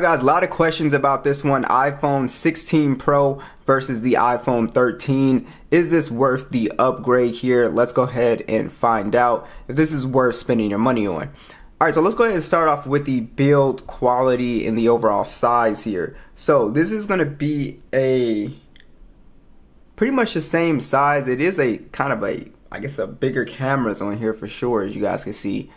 Guys, a lot of questions about this one. iPhone 16 Pro versus the iPhone 13. Is this worth the upgrade here? Let's go ahead and find out if this is worth spending your money on. Alright, so let's go ahead and start off with the build quality and the overall size here. So this is going to be a pretty much the same size. It is a kind of I guess a bigger cameras on here for sure, as you guys can see.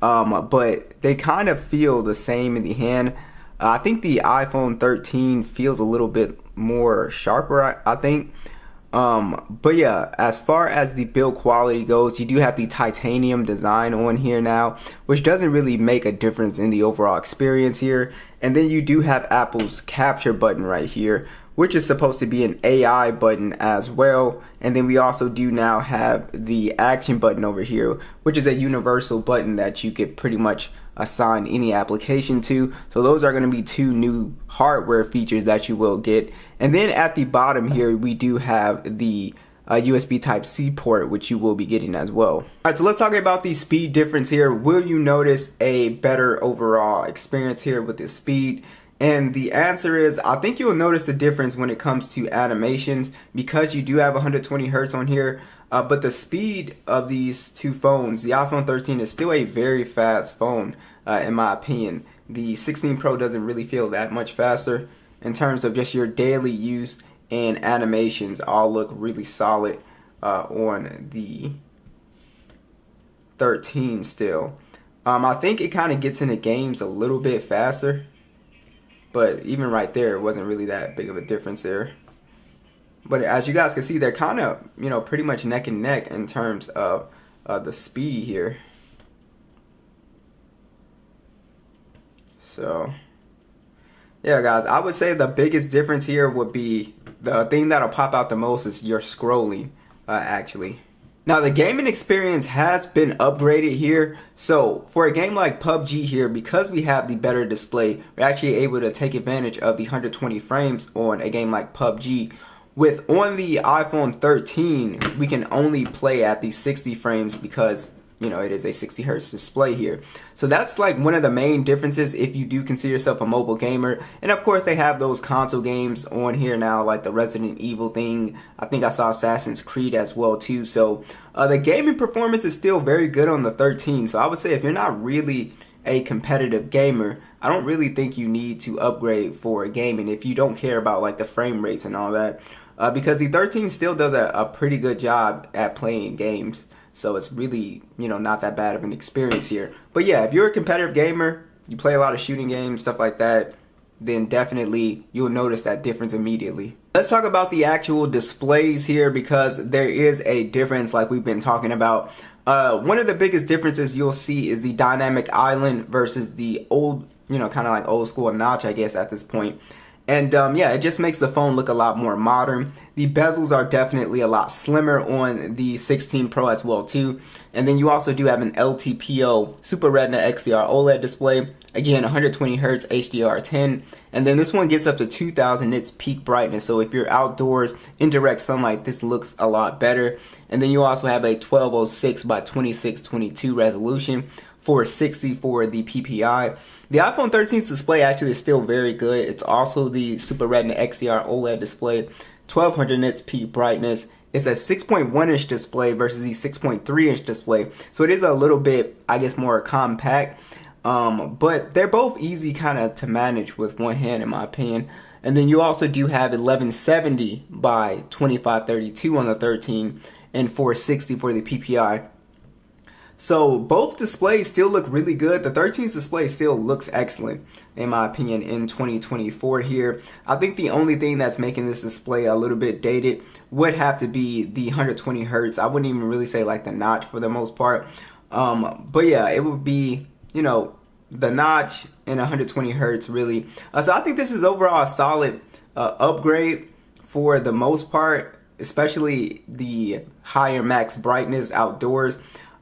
But they kind of feel the same in the hand. I think the iPhone 13 feels a little bit more sharper, I think. But yeah, as far as the build quality goes, you do have the titanium design on here now, which doesn't really make a difference in the overall experience here. And then you do have Apple's capture button right here, which is supposed to be an AI button as well. And then we also do now have the action button over here, which is a universal button that you could pretty much assign any application to. So those are going to be two new hardware features that you will get. And then at the bottom here, we do have the USB Type-C port, which you will be getting as well. Alright, so let's talk about the speed difference here. Will you notice a better overall experience here with the speed? And the answer is, I think you'll notice the difference when it comes to animations, because you do have 120 Hertz on here. But the speed of these two phones, the iPhone 13 is still a very fast phone, in my opinion. The 16 Pro doesn't really feel that much faster in terms of just your daily use, and animations all look really solid on the 13 still. I think it kind of gets into games a little bit faster. But even right there, it wasn't really that big of a difference there. But as you guys can see, they're kind of, pretty much neck and neck in terms of the speed here. So, yeah, guys, I would say the biggest difference here would be the thing that'll pop out the most is your scrolling, actually. Now, the gaming experience has been upgraded here. So for a game like PUBG here, because we have the better display, we're actually able to take advantage of the 120 frames on a game like PUBG. On the iPhone 13, we can only play at the 60 frames because, it is a 60 Hertz display here. So that's like one of the main differences if you do consider yourself a mobile gamer. And of course, they have those console games on here now, like the Resident Evil thing. I think I saw Assassin's Creed as well too. So the gaming performance is still very good on the 13. So I would say if you're not really a competitive gamer, I don't really think you need to upgrade for gaming if you don't care about like the frame rates and all that. Because the 13 still does a pretty good job at playing games. So it's really, not that bad of an experience here. But yeah, if you're a competitive gamer, you play a lot of shooting games, stuff like that, then definitely you'll notice that difference immediately. Let's talk about the actual displays here, because there is a difference like we've been talking about. One of the biggest differences you'll see is the dynamic island versus the old, kind of like old school notch, I guess, at this point. And yeah, it just makes the phone look a lot more modern. The bezels are definitely a lot slimmer on the 16 Pro as well too. And then you also do have an LTPO Super Retina XDR OLED display. Again, 120 Hertz HDR10. And then this one gets up to 2000 nits peak brightness. So if you're outdoors in direct sunlight, this looks a lot better. And then you also have a 1206 by 2622 resolution, 460 for the PPI. The iPhone 13's display actually is still very good. It's also the Super Retina XDR OLED display, 1200 nits peak brightness. It's a 6.1 inch display versus the 6.3 inch display. So it is a little bit, I guess, more compact. But they're both easy kind of to manage with one hand, in my opinion. And then you also do have 1170 by 2532 on the 13 and 460 for the PPI. So both displays still look really good. The 13's display still looks excellent, in my opinion, in 2024 here. I think the only thing that's making this display a little bit dated would have to be the 120 Hertz. I wouldn't even really say like the notch for the most part. But yeah, it would be, the notch and 120 Hertz really. So I think this is overall a solid upgrade for the most part, especially the higher max brightness outdoors.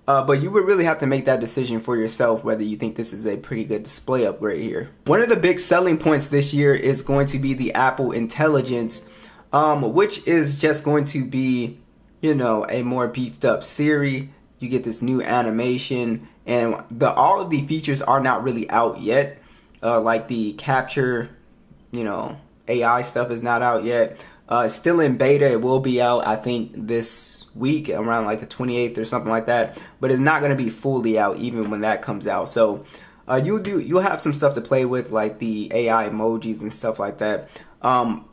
But you would really have to make that decision for yourself whether you think this is a pretty good display upgrade here. One of the big selling points this year is going to be the Apple Intelligence, which is just going to be, a more beefed up Siri. You get this new animation, and all of the features are not really out yet. like the capture, AI stuff is not out yet. It's still in beta. It will be out, I think, this week around like the 28th or something like that. But it's not going to be fully out even when that comes out. So you'll have some stuff to play with, like the AI emojis and stuff like that.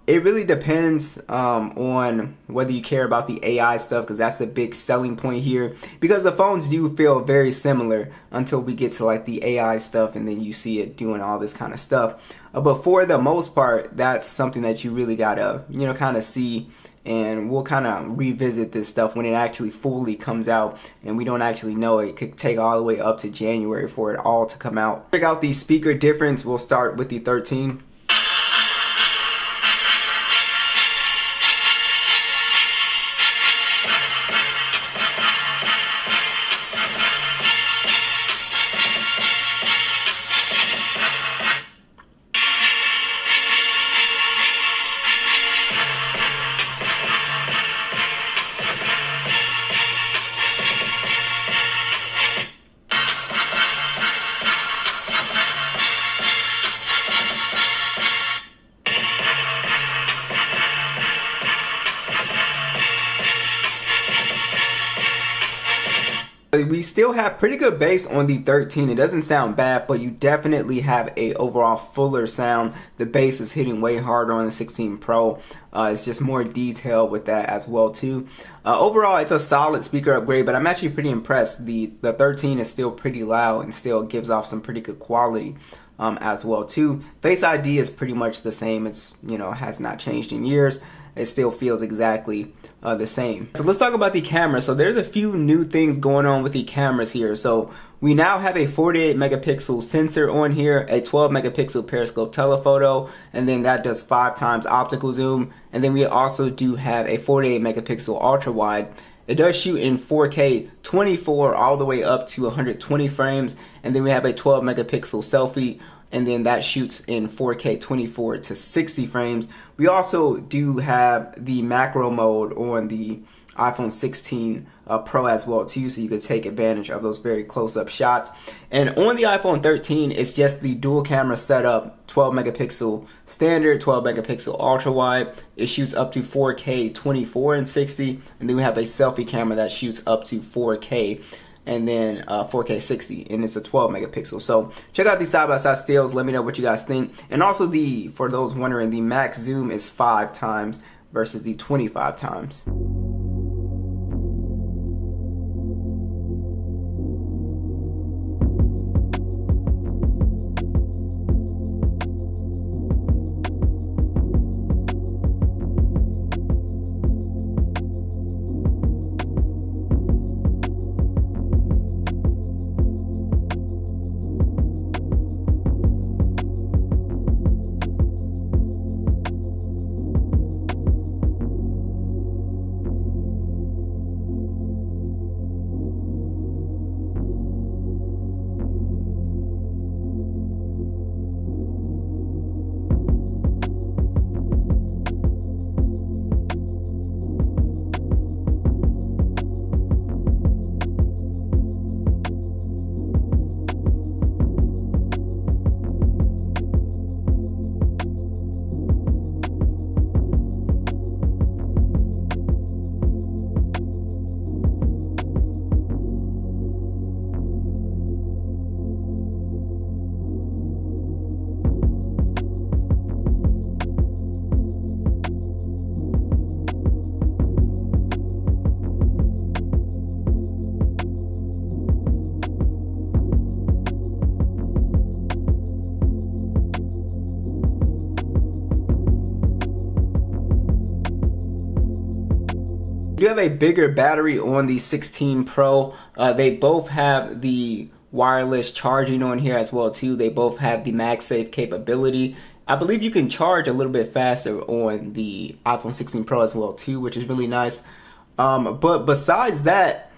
It really depends on whether you care about the AI stuff, because that's a big selling point here, because the phones do feel very similar until we get to like the AI stuff, and then you see it doing all this kind of stuff. But for the most part, that's something that you really gotta kind of see, and we'll kind of revisit this stuff when it actually fully comes out, and we don't actually know. It could take all the way up to January for it all to come out. Check out the speaker difference. We'll start with the 13. We still have pretty good bass on the 13. It doesn't sound bad, but you definitely have a overall fuller sound. The bass is hitting way harder on the 16 Pro. It's just more detailed with that as well too. Overall, it's a solid speaker upgrade, but I'm actually pretty impressed. The 13 is still pretty loud and still gives off some pretty good quality as well too. Face ID is pretty much the same. It's has not changed in years. It still feels exactly the same. So let's talk about the camera. So there's a few new things going on with the cameras here. So we now have a 48 megapixel sensor on here, a 12 megapixel periscope telephoto, and then that does 5 times optical zoom. And then we also do have a 48 megapixel ultra wide. It does shoot in 4K 24 all the way up to 120 frames. And then we have a 12 megapixel selfie, and then that shoots in 4K 24 to 60 frames. We also do have the macro mode on the iPhone 16 Pro as well too, so you could take advantage of those very close-up shots. And on the iPhone 13, it's just the dual camera setup, 12 megapixel standard, 12 megapixel ultra wide. It shoots up to 4K 24 and 60, and then we have a selfie camera that shoots up to 4K and then 4K 60, and it's a 12 megapixel. So check out these side-by-side stills. Let me know what you guys think. And also, for those wondering, the max zoom is 5 times versus the 25 times. You have a bigger battery on the 16 Pro. They both have the wireless charging on here as well too. They both have the MagSafe capability. I believe you can charge a little bit faster on the iPhone 16 Pro as well too, which is really nice. But besides that,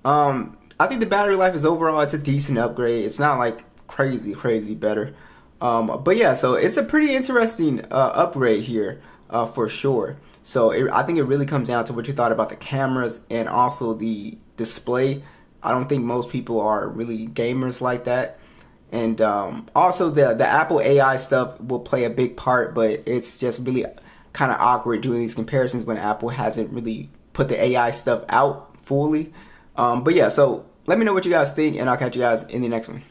I think the battery life is overall, it's a decent upgrade. It's not like crazy better. But yeah, so it's a pretty interesting upgrade here for sure. So I think it really comes down to what you thought about the cameras and also the display. I don't think most people are really gamers like that. And also the Apple AI stuff will play a big part, but it's just really kind of awkward doing these comparisons when Apple hasn't really put the AI stuff out fully. But yeah, so let me know what you guys think, and I'll catch you guys in the next one.